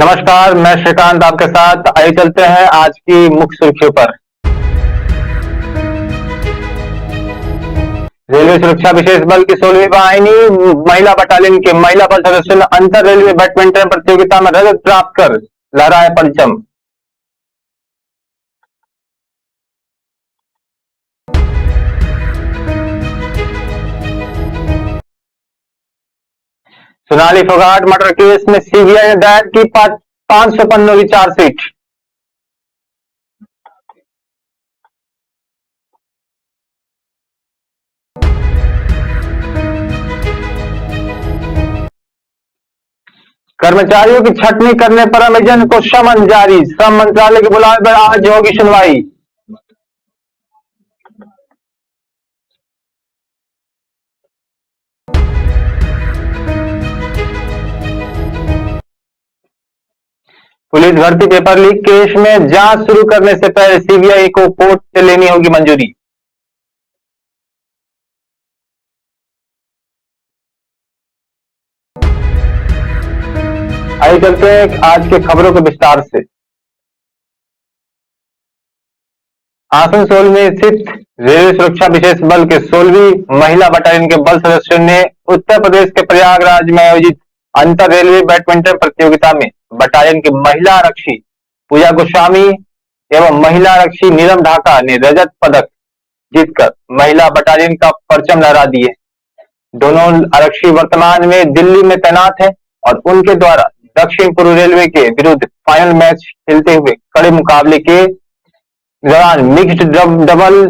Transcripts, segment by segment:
नमस्कार, मैं श्रीकांत आपके साथ। आइए चलते हैं आज की मुख्य सुर्खियों पर। रेलवे सुरक्षा विशेष बल की 16वीं वाहिनी महिला बटालियन के महिला बल सदस्यों ने अंतर रेलवे बैडमिंटन प्रतियोगिता में रजत प्राप्त कर लहराया परचम। सोनाली फोगाट मर्डर केस में सीबीआई ने दायर की 500 पन्नों की चार्जशीट। कर्मचारियों की छटनी करने पर अमेजन को समन जारी। श्रम मंत्रालय के बुलावे पर आज होगी सुनवाई। पुलिस भर्ती पेपर लीक केस में जांच शुरू करने से पहले सीबीआई को कोर्ट से लेनी होगी मंजूरी। आइए चलते हैं आज के खबरों के विस्तार से। आसनसोल में स्थित रेलवे सुरक्षा विशेष बल के 16वीं महिला बटालियन के बल सदस्यों ने उत्तर प्रदेश के प्रयागराज में आयोजित अंतर रेलवे बैडमिंटन प्रतियोगिता में बटालियन की महिला आरक्षी पूजा गोस्वामी एवं महिला आरक्षी नीलम ढाका ने रजत पदक जीतकर महिला बटालियन का परचम लहरा दिए। दोनों आरक्षी वर्तमान में दिल्ली में तैनात है और उनके द्वारा दक्षिण पूर्व रेलवे के विरुद्ध फाइनल मैच खेलते हुए कड़े मुकाबले के दौरान मिक्स्ड डबल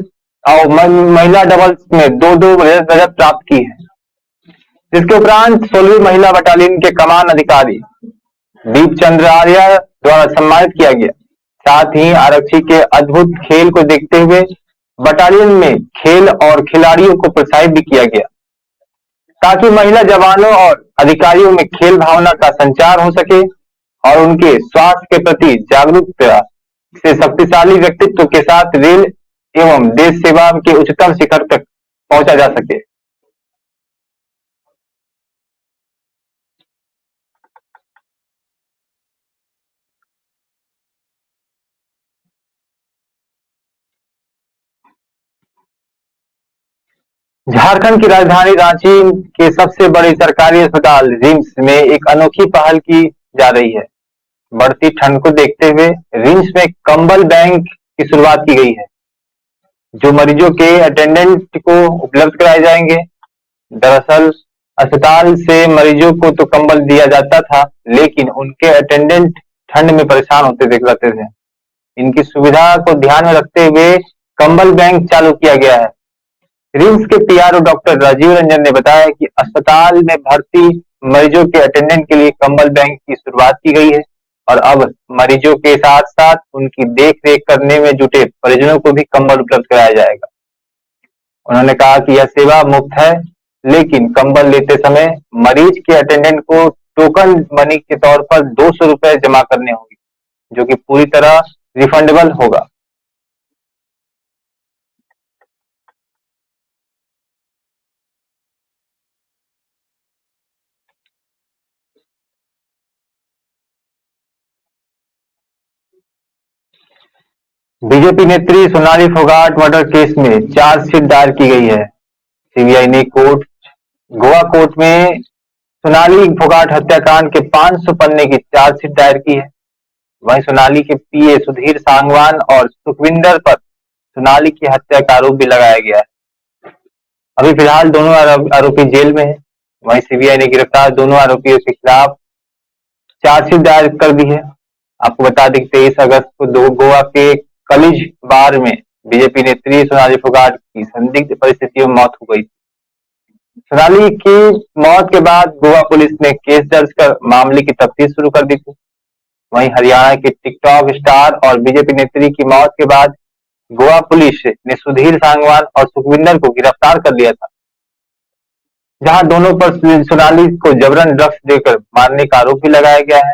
और महिला डबल्स में दो रजत प्राप्त की है। इसके उपरांत 16वीं महिला बटालियन के कमान अधिकारी दीप चंद्र आर्य द्वारा सम्मानित किया गया। साथ ही आरक्षी के अद्भुत खेल को देखते हुए बटालियन में खेल और खिलाड़ियों को प्रोत्साहित भी किया गया ताकि महिला जवानों और अधिकारियों में खेल भावना का संचार हो सके और उनके स्वास्थ्य के प्रति जागरूकता से शक्तिशाली व्यक्तित्व के साथ रेल एवं देश सेवा के उच्चतम शिखर तक पहुंचा जा सके। झारखंड की राजधानी रांची के सबसे बड़े सरकारी अस्पताल रिम्स में एक अनोखी पहल की जा रही है। बढ़ती ठंड को देखते हुए रिम्स में कंबल बैंक की शुरुआत की गई है जो मरीजों के अटेंडेंट को उपलब्ध कराए जाएंगे। दरअसल अस्पताल से मरीजों को तो कंबल दिया जाता था लेकिन उनके अटेंडेंट ठंड में परेशान होते देख रहते थे। इनकी सुविधा को ध्यान में रखते हुए कंबल बैंक चालू किया गया है। रिम्स के पीआरओ डॉक्टर राजीव रंजन ने बताया कि अस्पताल में भर्ती मरीजों के अटेंडेंट के लिए कंबल बैंक की शुरुआत की गई है और अब मरीजों के साथ साथ उनकी देख रेख करने में जुटे परिजनों को भी कंबल उपलब्ध कराया जाएगा। उन्होंने कहा कि यह सेवा मुफ्त है लेकिन कंबल लेते समय मरीज के अटेंडेंट को टोकन मनी के तौर पर 200 रुपए जमा करने होंगे जो कि पूरी तरह रिफंडेबल होगा। बीजेपी नेत्री सोनाली फोगाट मर्डर केस में चार्जशीट दायर की गई है। सीबीआई ने गोवा कोर्ट में सोनाली फोगाट हत्याकांड के 500 पन्ने की चार्जशीट दायर की है। वहीं सोनाली के पीए सुधीर सांगवान और सुखविंदर पर सोनाली की हत्या का आरोप भी लगाया गया है। अभी फिलहाल दोनों आरोपी जेल में है। वहीं सीबीआई ने गिरफ्तार दोनों आरोपियों के खिलाफ चार्जशीट दायर कर दी है। आपको बता दें कि 23 अगस्त को गोवा के कलिज बार में बीजेपी नेत्री सोनाली फोगाट की संदिग्ध परिस्थितियों में मौत हो गई। सोनाली की मौत के बाद गोवा पुलिस ने केस दर्ज कर मामले की तफ्तीश शुरू कर दी थी। वहीं हरियाणा के टिकटॉक स्टार और बीजेपी नेत्री की मौत के बाद गोवा पुलिस ने सुधीर सांगवान और सुखविंदर को गिरफ्तार कर लिया था जहां दोनों पर सोनाली को जबरन ड्रग्स देकर मारने का आरोप भी लगाया गया है।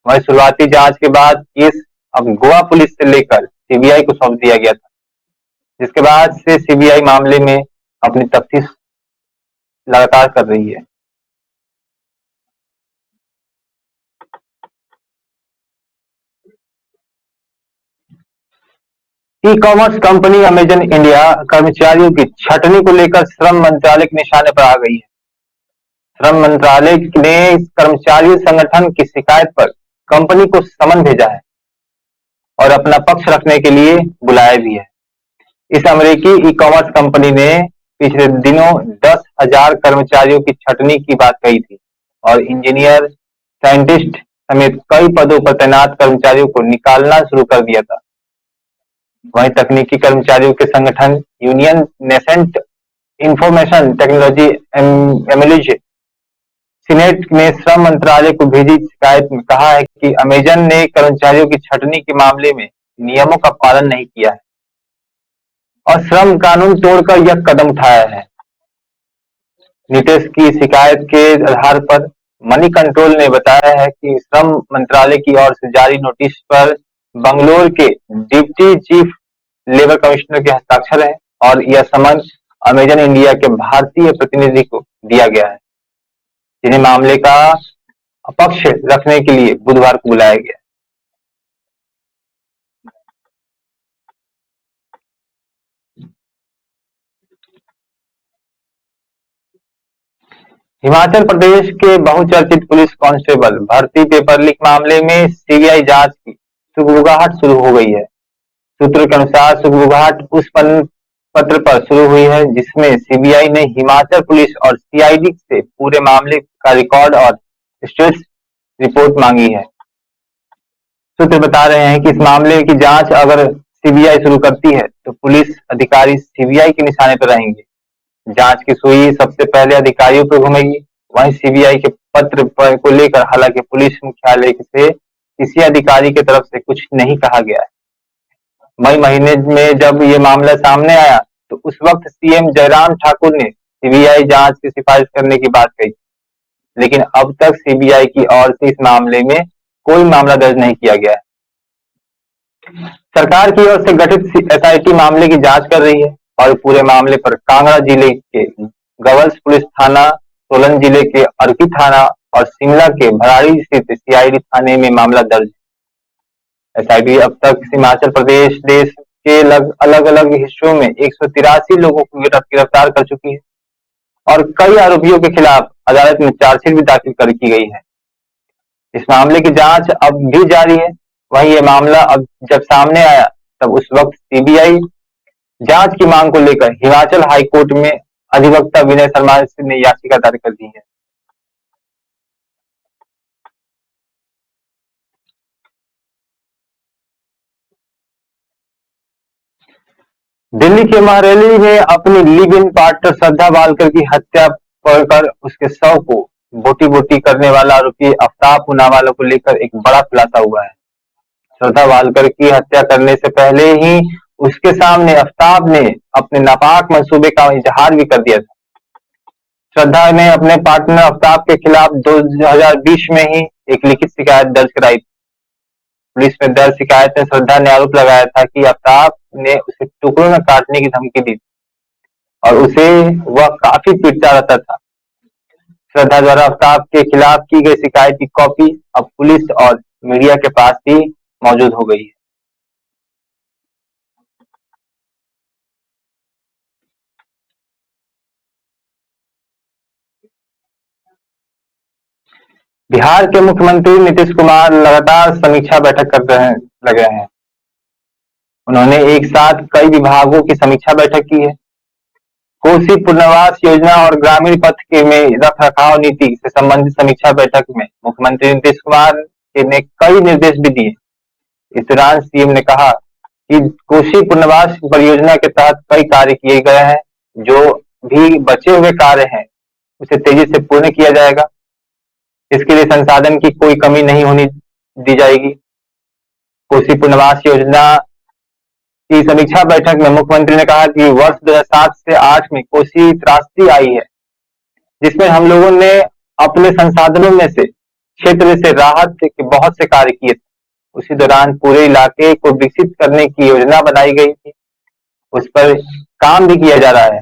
वहीं शुरुआती जांच के बाद केस अब गोवा पुलिस से लेकर सीबीआई को सौंप दिया गया था जिसके बाद से सीबीआई मामले में अपनी तफ्तीश लगातार कर रही है। E commerce company Amazon India कर्मचारियों की छटनी को लेकर श्रम मंत्रालय के निशाने पर आ गई है। श्रम मंत्रालय ने कर्मचारी संगठन की शिकायत पर कंपनी को समन भेजा है और अपना पक्ष रखने के लिए बुलाया भी है। इस अमेरिकी ई कॉमर्स कंपनी ने पिछले दिनों 10,000 कर्मचारियों की छटनी की बात कही थी और इंजीनियर, साइंटिस्ट समेत कई पदों पर तैनात कर्मचारियों को निकालना शुरू कर दिया था। वहीं तकनीकी कर्मचारियों के संगठन union nascent information technology MLG senate ने श्रम मंत्रालय को भेजी शिकायत में कहा है कि अमेजन ने कर्मचारियों की छटनी के मामले में नियमों का पालन नहीं किया है और श्रम कानून तोड़कर यह कदम उठाया है। नीतीश की शिकायत के आधार पर मनी कंट्रोल ने बताया है कि श्रम मंत्रालय की ओर से जारी नोटिस पर बंगलौर के डिप्टी चीफ लेबर कमिश्नर के हस्ताक्षर है और यह समन अमेजन इंडिया के भारतीय प्रतिनिधि को दिया गया है, जिन्हें मामले का पक्ष रखने के लिए बुधवार को बुलाया गया। हिमाचल प्रदेश के बहुचर्चित पुलिस कांस्टेबल भर्ती पेपर लीक मामले में सीबीआई जांच की सुगबुगाहट शुरू हो गई है। सूत्रों के अनुसार सुगबुगाहट उस पत्र पर शुरू हुई है जिसमें सीबीआई ने हिमाचल पुलिस और सीआईडी से पूरे मामले का रिकॉर्ड और स्टेटस रिपोर्ट मांगी है। सूत्र बता रहे हैं कि इस मामले की जांच अगर सीबीआई शुरू करती है तो पुलिस अधिकारी सीबीआई के निशाने पर रहेंगे। जांच की सुई सबसे पहले अधिकारियों पर घूमेगी। वहीं सीबीआई के पत्र को लेकर हालांकि पुलिस मुख्यालय से किसी अधिकारी की तरफ से कुछ नहीं कहा गया है। मई महीने में जब ये मामला सामने आया तो उस वक्त सीएम जयराम ठाकुर ने सीबीआई जांच की सिफारिश करने की बात कही, लेकिन अब तक सीबीआई की ओर से इस मामले में कोई मामला दर्ज नहीं किया गया है। सरकार की ओर से गठित एसआईटी मामले की जांच कर रही है और पूरे मामले पर कांगड़ा जिले के गवल्स पुलिस थाना, सोलन जिले के अर्की थाना और शिमला के भराड़ी स्थित सीआईडी थाने में मामला दर्ज है। एसआईटी अब तक हिमाचल प्रदेश देश के अलग अलग हिस्सों में 183 लोगों को गिरफ्तार कर चुकी है और कई आरोपियों के खिलाफ अदालत में चार्जशीट भी दाखिल कर की गई है। इस मामले की जांच अब भी जारी है। वहीं ये मामला अब जब सामने आया तब उस वक्त सीबीआई जांच की मांग को लेकर हिमाचल हाई कोर्ट में अधिवक्ता विनय शर्मा ने याचिका दायर कर दी है। दिल्ली के महरैली में अपनी live in partner Shraddha Walker की हत्या कर उसके शव को बोटी बोटी करने वाला आरोपी आफ्ताब पूनावाला को लेकर एक बड़ा खुलासा हुआ है। श्रद्धा वालकर की हत्या करने से पहले ही उसके सामने आफ्ताब ने अपने नापाक मंसूबे का इजहार भी कर दिया था। श्रद्धा ने अपने पार्टनर आफ्ताब के खिलाफ 2020 में ही एक लिखित शिकायत दर्ज कराई थी। पुलिस में दर्ज शिकायत में श्रद्धा ने आरोप लगाया था कि आफ्ताब ने उसे टुकड़ों में काटने की धमकी दी और उसे वह काफी पीटता रहता था। श्रद्धा द्वारा आफ्ताब के खिलाफ की गई शिकायत की कॉपी अब पुलिस और मीडिया के पास भी मौजूद हो गई है। बिहार के मुख्यमंत्री नीतीश कुमार लगातार समीक्षा बैठक करते लगे हैं। उन्होंने एक साथ कई विभागों की समीक्षा बैठक की है। कोसी पुनर्वास योजना और ग्रामीण पथ के में रख रखाव नीति से संबंधित समीक्षा बैठक में मुख्यमंत्री नीतीश कुमार ने कई निर्देश भी दिए। इस दौरान सीएम ने कहा कि कोसी पुनर्वास परियोजना के तहत कई कार्य किए गए हैं। जो भी बचे हुए कार्य हैं उसे तेजी से पूर्ण किया जाएगा। इसके लिए संसाधन की कोई कमी नहीं होनी दी जाएगी। कोसी पुनर्वास योजना की समीक्षा बैठक में मुख्यमंत्री ने कहा कि वर्ष 2007 से 8 में कोसी त्रासदी आई है, जिसमें हम लोगों ने अपने संसाधनों में से क्षेत्र से राहत के बहुत से कार्य किए थे। उसी दौरान पूरे इलाके को विकसित करने की योजना बनाई गई थी। उस पर काम भी किया जा रहा है।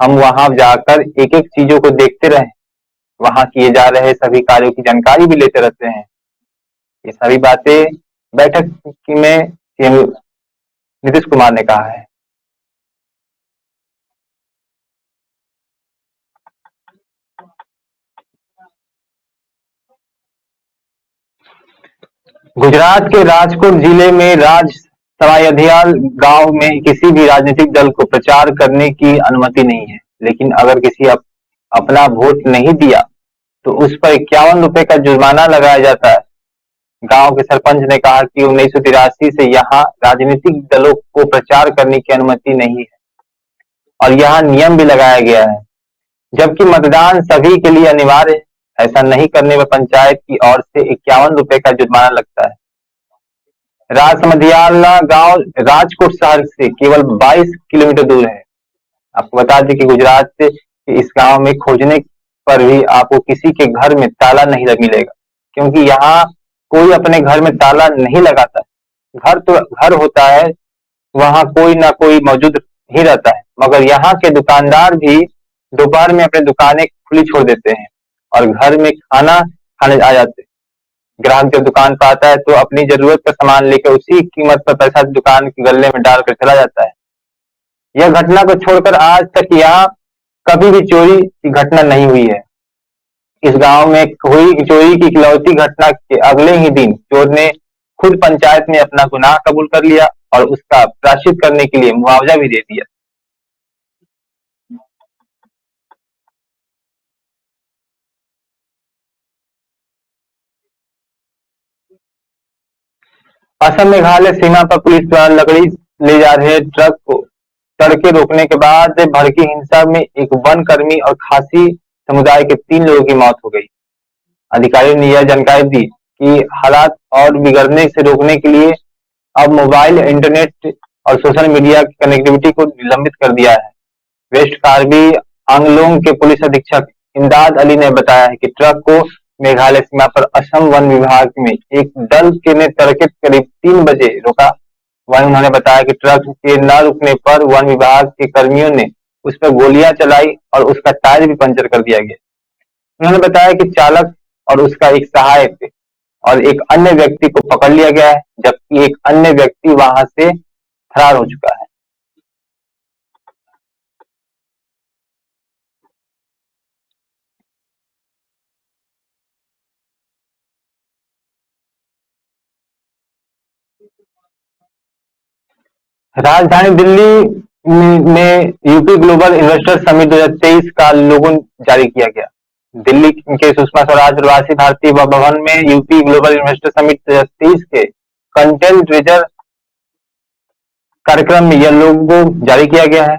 हम वहां जाकर एक एक चीजों को देखते रहे, वहां किए जा रहे सभी कार्यों की जानकारी भी लेते रहते हैं। ये सभी बातें बैठक में नीतीश कुमार ने कहा है। गुजरात के राजकोट जिले में सवाईअधियाल गांव में किसी भी राजनीतिक दल को प्रचार करने की अनुमति नहीं है, लेकिन अगर किसी अपना वोट नहीं दिया तो उस पर 51 रुपए का जुर्माना लगाया जाता है। गांव के सरपंच ने कहा कि 1983 से यहाँ राजनीतिक दलों को प्रचार करने की अनुमति नहीं है और यहाँ नियम भी लगाया गया है, जबकि मतदान सभी के लिए अनिवार्य है। ऐसा नहीं करने पर पंचायत की ओर से 51 रुपए का जुर्माना लगता है। राजसमंदियाला गांव राजकोट शहर से केवल 22 किलोमीटर दूर है। आपको बता दें कि गुजरात से इस गांव में खोजने पर भी आपको किसी के घर में ताला नहीं मिलेगा, क्योंकि यहाँ कोई अपने घर में ताला नहीं लगाता। घर तो घर होता है, वहाँ कोई ना कोई मौजूद ही रहता है, मगर यहाँ के दुकानदार भी दोपहर में अपनी दुकानें खुली छोड़ देते हैं और घर में खाना खाने आ जाते हैं। ग्राहक जब दुकान पर आता है तो अपनी जरूरत का सामान लेकर उसी कीमत पर पैसा दुकान के गल्ले में डालकर चला जाता है। यह घटना को छोड़कर आज तक यहाँ कभी भी चोरी की घटना नहीं हुई है। इस गांव में हुई चोरी की इकलौती घटना के अगले ही दिन चोर ने खुद पंचायत में अपना गुनाह कबूल कर लिया और उसका प्रायश्चित करने के लिए मुआवजा भी दे दिया। असम मेघालय सीमा पर पुलिस द्वारा लकड़ी ले जा रहे ट्रक को तड़के रोकने के बाद भड़की हिंसा में एक वन कर्मी और खासी समुदाय के 3 लोगों की मौत हो गई। अधिकारियों ने यह जानकारी दी कि हालात और बिगड़ने से रोकने के लिए अब मोबाइल, इंटरनेट और सोशल मीडिया की कनेक्टिविटी को निलंबित कर दिया है। वेस्ट कार्बी आंगलोंग के पुलिस अधीक्षक इमदाद अली ने बताया है कि ट्रक को मेघालय सीमा पर असम वन विभाग में एक दल के ने तड़के करीब 3 बजे रोका। वहीं उन्होंने बताया कि ट्रक के न रुकने पर वन विभाग के कर्मियों ने उस पर गोलियां चलाई और उसका टायर भी पंचर कर दिया गया। उन्होंने बताया कि चालक और उसका एक सहायक और एक अन्य व्यक्ति को पकड़ लिया गया है, जबकि एक अन्य व्यक्ति वहां से फरार हो चुका है। राजधानी दिल्ली में यूपी ग्लोबल इन्वेस्टर समिट 2023 का लोगो जारी किया गया। दिल्ली के सुषमा स्वराज प्रवासी भारतीय भवन में यूपी ग्लोबल इन्वेस्टर समिट 2023 के कंटेंट रिजर्व कार्यक्रम में यह लोगो जारी किया गया है।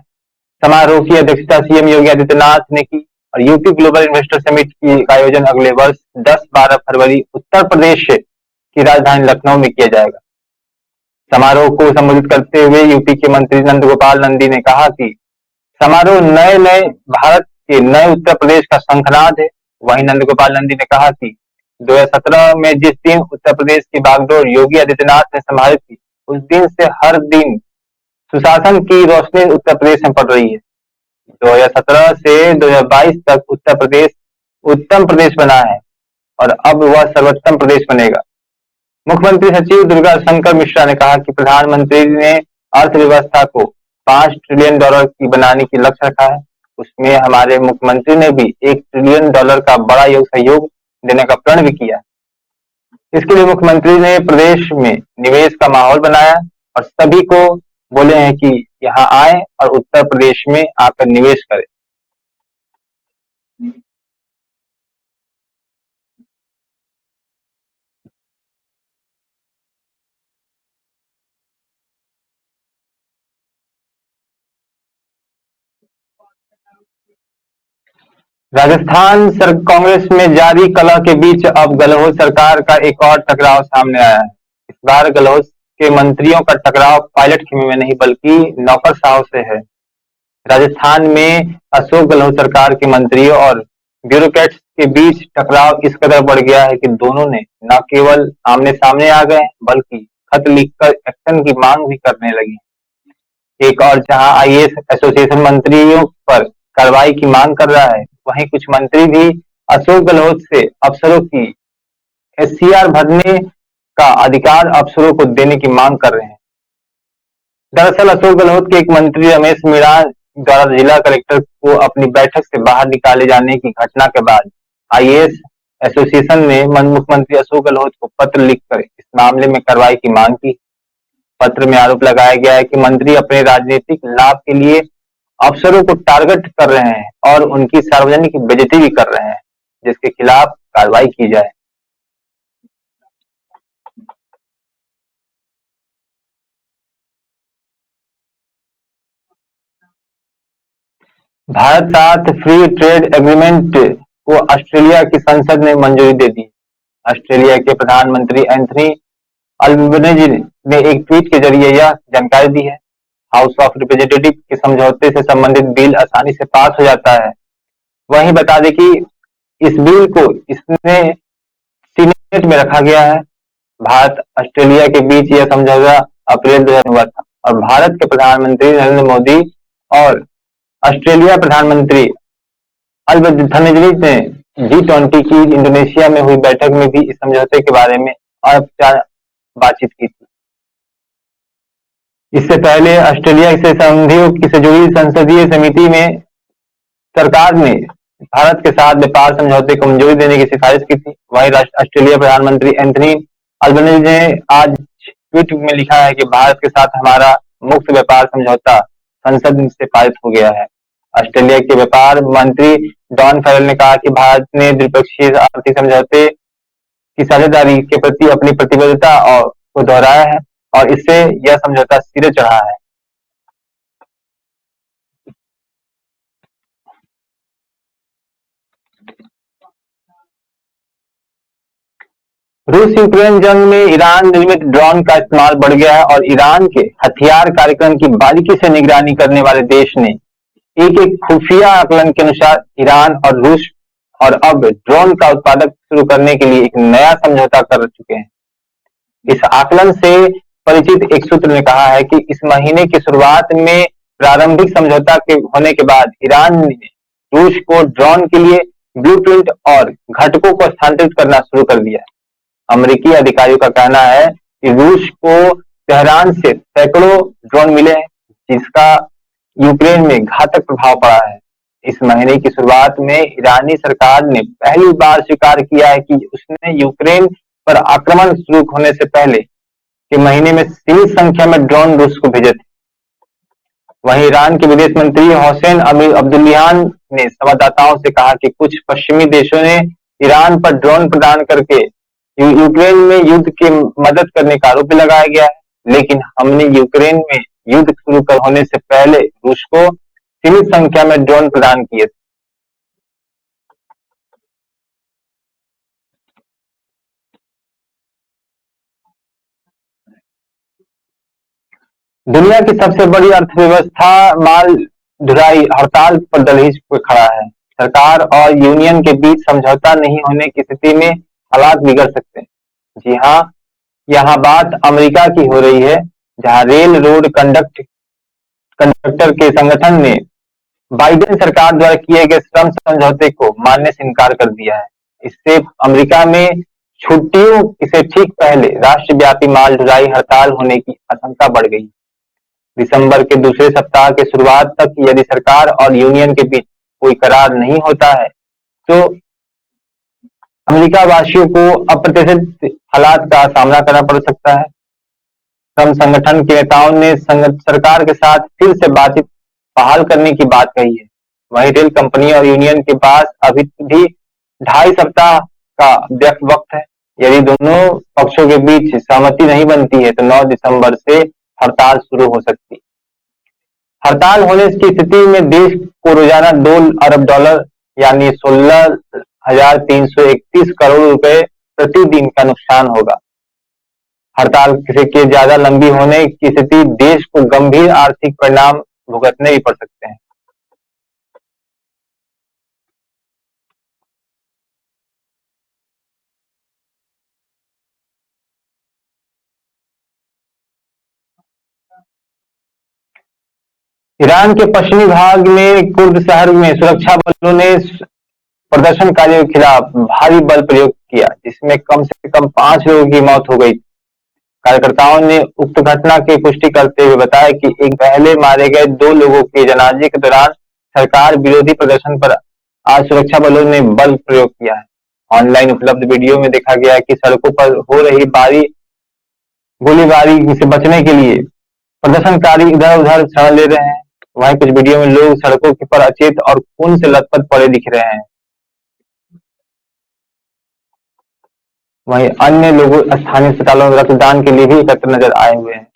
समारोह की अध्यक्षता सीएम योगी आदित्यनाथ ने की और यूपी ग्लोबल इन्वेस्टर समिट की आयोजन अगले वर्ष 10-12 फरवरी उत्तर प्रदेश की राजधानी लखनऊ में किया जाएगा। समारोह को संबोधित करते हुए यूपी के मंत्री नंद गोपाल नंदी ने कहा कि समारोह नए भारत के नए उत्तर प्रदेश का शंखनाद है। वहीं नंद गोपाल नंदी ने कहा कि 2017 में जिस दिन उत्तर प्रदेश की बागडोर योगी आदित्यनाथ ने संभाली थी, उस दिन से हर दिन सुशासन की रोशनी उत्तर प्रदेश में पड़ रही है। 2017 से 2022 तक उत्तर प्रदेश उत्तम प्रदेश बना है और अब वह सर्वोत्तम प्रदेश बनेगा। मुख्यमंत्री सचिव दुर्गा शंकर मिश्रा ने कहा कि प्रधानमंत्री ने अर्थव्यवस्था को $5 ट्रिलियन की बनाने की लक्ष्य रखा है। उसमें हमारे मुख्यमंत्री ने भी $1 ट्रिलियन का बड़ा सहयोग देने का प्रण भी किया। इसके लिए मुख्यमंत्री ने प्रदेश में निवेश का माहौल बनाया और सभी को बोले हैं कि यहाँ आए और उत्तर प्रदेश में आकर निवेश करें। राजस्थान कांग्रेस में जारी कलह के बीच अब गहलोत सरकार का एक और टकराव सामने आया है। इस बार गहलोत के मंत्रियों का टकराव पायलट खेमे में नहीं बल्कि नौकरशाहों से है। राजस्थान में अशोक गहलोत सरकार के मंत्रियों और ब्यूरोक्रेट्स के बीच टकराव इस कदर बढ़ गया है कि दोनों ने न केवल आमने सामने आ गए बल्कि खत लिखकर एक्शन की मांग भी करने लगी। एक और जहां आईएएस एसोसिएशन मंत्रियों पर कार्रवाई की मांग कर रहा है, वहीं कुछ मंत्री भी अशोक गहलोत से अफसरों की एससीआर भरने का अधिकार अफसरों को देने की मांग कर रहे हैं। दरअसल अशोक गहलोत के एक मंत्री रमेश मीणा द्वारा जिला कलेक्टर को अपनी बैठक से बाहर निकाले जाने की घटना के बाद आईएएस एसोसिएशन ने मुख्यमंत्री अशोक गहलोत को पत्र लिखकर इस मामले में कार्रवाई की मांग की। पत्र में आरोप लगाया गया है कि मंत्री अपने राजनीतिक लाभ के लिए अफसरों को टारगेट कर रहे हैं और उनकी सार्वजनिक बेइज्जती भी कर रहे हैं, जिसके खिलाफ कार्रवाई की जाए। भारत साथ फ्री ट्रेड एग्रीमेंट को ऑस्ट्रेलिया की संसद ने मंजूरी दे दी। ऑस्ट्रेलिया के प्रधानमंत्री एंथनी अल्बनीज़ ने एक ट्वीट के जरिए यह जानकारी दी है। हाउस ऑफ रिप्रेजेंटेटिव के समझौते से संबंधित बिल आसानी से पास हो जाता है। वहीं बता दें कि इस बिल को इसने सीनेट में रखा गया है। भारत ऑस्ट्रेलिया के बीच यह समझौता अप्रैल 2000 में हुआ था और भारत के प्रधानमंत्री नरेंद्र मोदी और ऑस्ट्रेलिया प्रधानमंत्री अल्बनीज़ ने G20 की इंडोनेशिया में हुई बैठक में भी इस समझौते के बारे में अनौपचारिक बातचीत की थी। इससे पहले ऑस्ट्रेलिया से संधियों से जुड़ी संसदीय समिति में सरकार ने भारत के साथ व्यापार समझौते को मंजूरी देने की सिफारिश की थी। वहीं ऑस्ट्रेलिया प्रधानमंत्री एंथनी अल्बनीज़ ने आज ट्वीट में लिखा है कि भारत के साथ हमारा मुक्त व्यापार समझौता संसद से पारित हो गया है। ऑस्ट्रेलिया के व्यापार मंत्री डॉन फेरेल ने कहा कि भारत ने द्विपक्षीय आर्थिक समझौते की साझेदारी के प्रति अपनी प्रतिबद्धता को दोहराया है और इससे यह समझौता सिरे चढ़ा है। रूस यूक्रेन जंग में ईरान निर्मित ड्रोन का इस्तेमाल बढ़ गया है और ईरान के हथियार कार्यक्रम की बारीकी से निगरानी करने वाले देश ने एक खुफिया आकलन के अनुसार ईरान और रूस और अब ड्रोन का उत्पादक शुरू करने के लिए एक नया समझौता कर चुके हैं। इस आकलन से परिचित एक सूत्र ने कहा है कि इस महीने की शुरुआत में प्रारंभिक समझौता के होने के बाद ईरान ने रूस को ड्रोन के लिए ब्लूप्रिंट और घटकों को स्थानांतरित करना शुरू कर दिया। अमेरिकी अधिकारियों का कहना है कि रूस को तेहरान से सैकड़ों ड्रोन मिले हैं, जिसका यूक्रेन में घातक प्रभाव पड़ा है। इस महीने की शुरुआत में ईरानी सरकार ने पहली बार स्वीकार किया है कि उसने यूक्रेन पर आक्रमण शुरू होने से पहले के महीने में सीमित संख्या में ड्रोन रूस को भेजे थे। वहीं ईरान के विदेश मंत्री हुसैन अमीर अब्दुल्लाहियान ने संवाददाताओं से कहा कि कुछ पश्चिमी देशों ने ईरान पर ड्रोन प्रदान करके यूक्रेन में युद्ध की मदद करने का आरोप लगाया गया है, लेकिन हमने यूक्रेन में युद्ध शुरू होने से पहले रूस को सीमित संख्या में ड्रोन प्रदान किए थे। दुनिया की सबसे बड़ी अर्थव्यवस्था माल ढुलाई हड़ताल पर दहलीज पर खड़ा है। सरकार और यूनियन के बीच समझौता नहीं होने की स्थिति में हालात बिगड़ सकते हैं। जी हाँ, यहाँ बात अमेरिका की हो रही है, जहाँ रेल रोड कंडक्टर के संगठन ने बाइडेन सरकार द्वारा किए गए श्रम समझौते को मानने से इनकार कर दिया है। इससे अमेरिका में छुट्टियों से ठीक पहले राष्ट्रव्यापी माल ढुलाई हड़ताल होने की आशंका बढ़ गई। दिसंबर के दूसरे सप्ताह के शुरुआत तक यदि सरकार और यूनियन के बीच कोई करार नहीं होता है, तो अमेरिका वासियों को अप्रत्याशित हालात का सामना करना पड़ सकता है। श्रम संगठन के नेताओं ने सरकार के साथ फिर से बातचीत बहाल करने की बात कही है। वहीं रेल कंपनी और यूनियन के पास अभी भी 2.5 सप्ताह का वक्त है। यदि दोनों पक्षों के बीच सहमति नहीं बनती है, तो 9 दिसंबर से हड़ताल शुरू हो सकती है। हड़ताल होने की स्थिति में देश को रोजाना $2 अरब यानी 16,331 करोड़ रुपए प्रतिदिन का नुकसान होगा। हड़ताल के ज्यादा लंबी होने की स्थिति देश को गंभीर आर्थिक परिणाम भुगतने भी पड़ सकते हैं। ईरान के पश्चिमी भाग में कुर्द शहर में सुरक्षा बलों ने प्रदर्शनकारियों के खिलाफ भारी बल प्रयोग किया, जिसमें कम से कम 5 लोगों की मौत हो गई। कार्यकर्ताओं ने उक्त घटना की पुष्टि करते हुए बताया कि एक पहले मारे गए 2 लोगों के जनाजे के दौरान सरकार विरोधी प्रदर्शन पर आज सुरक्षा बलों ने बल प्रयोग किया है। ऑनलाइन उपलब्ध वीडियो में देखा गया है कि सड़कों पर हो रही गोलीबारी से बचने के लिए प्रदर्शनकारी इधर-उधर शरण ले रहे हैं। वहीं कुछ वीडियो में लोग सड़कों के पर अचेत और खून से लथपथ पड़े दिख रहे हैं। वहीं अन्य लोग स्थानीय अस्पतालों में रक्तदान के लिए भी एकत्र नजर आए हुए हैं।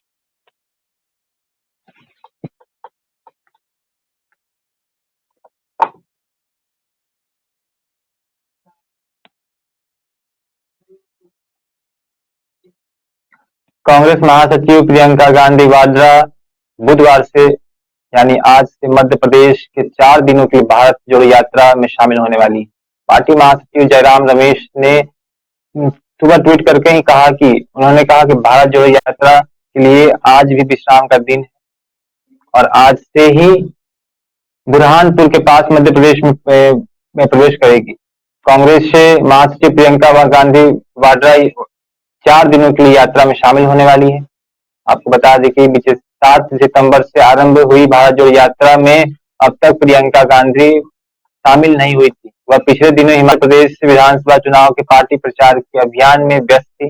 कांग्रेस महासचिव प्रियंका गांधी वाड्रा बुधवार से यानी आज से मध्य प्रदेश के 4 दिनों की भारत जोड़ो यात्रा में शामिल होने वाली। पार्टी महासचिव जयराम रमेश ने सुबह ट्वीट करके ही कहा कि उन्होंने कहा कि भारत जोड़ो यात्रा के लिए आज भी विश्राम का दिन है और आज से ही बुरहानपुर के पास मध्य प्रदेश में प्रवेश करेगी। कांग्रेस से महासचिव प्रियंका गांधी वाड्रा 4 दिनों के लिए यात्रा में शामिल होने वाली है। आपको बता दें कि बीते 7 सितंबर से आरंभ हुई भारत जोड़ो यात्रा में अब तक प्रियंका गांधी शामिल नहीं हुई थी। वह पिछले दिनों हिमाचल प्रदेश विधानसभा चुनाव के पार्टी प्रचार के अभियान में व्यस्त थी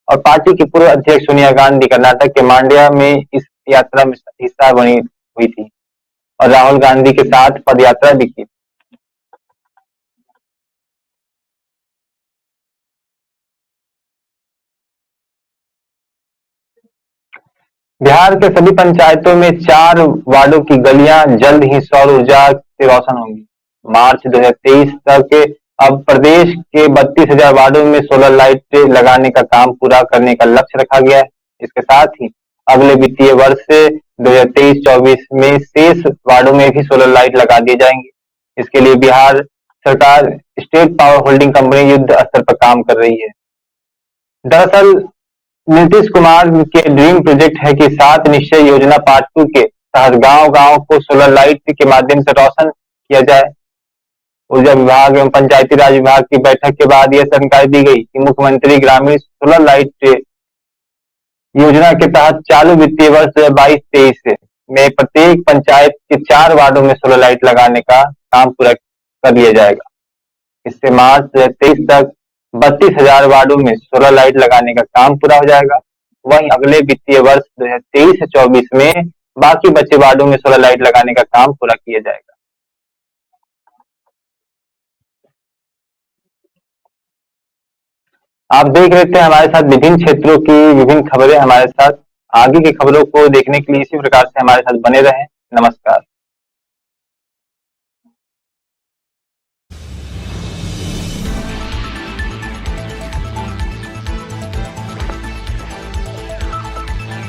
और पार्टी की पूर्व अध्यक्ष सोनिया गांधी कर्नाटक के मांड्या में इस यात्रा में हिस्सा बनी हुई थी और राहुल गांधी के साथ पदयात्रा भी की। बिहार के सभी पंचायतों में 4 वार्डों की गलियां जल्द ही सौर ऊर्जा से रोशन होंगी। मार्च 2023 तक अब प्रदेश के 32,000 वार्डों में सोलर लाइट लगाने का काम पूरा करने का लक्ष्य रखा गया है। इसके साथ ही अगले वित्तीय वर्ष 2023-24 में शेष वार्डों में भी सोलर लाइट लगा दिए जाएंगे। इसके लिए बिहार सरकार स्टेट पावर होल्डिंग कंपनी युद्ध स्तर पर काम कर रही है। दरअसल नीतीश कुमार के ड्रीम प्रोजेक्ट है कि 7 निश्चय योजना पार्ट 2 के तहत गांव-गांव को सोलर लाइट के माध्यम से रोशन किया जाए। ऊर्जा विभाग एवं पंचायती राज विभाग की बैठक के बाद यह जानकारी दी गई कि मुख्यमंत्री ग्रामीण सोलर लाइट योजना के तहत चालू वित्तीय वर्ष 2022-23 में प्रत्येक पंचायत के 4 वार्डों में सोलर लाइट लगाने का काम पूरा कर लिया जाएगा। इससे मार्च 2023 तक 32,000 वार्डों में सोलर लाइट लगाने का काम पूरा हो जाएगा। वहीं अगले वित्तीय वर्ष 2023 से 24 में बाकी बचे वार्डों में सोलर लाइट लगाने का काम पूरा किया जाएगा। आप देख रहे थे हमारे साथ विभिन्न क्षेत्रों की विभिन्न खबरें हमारे साथ। आगे की खबरों को देखने के लिए इसी प्रकार से हमारे साथ बने रहें। नमस्कार।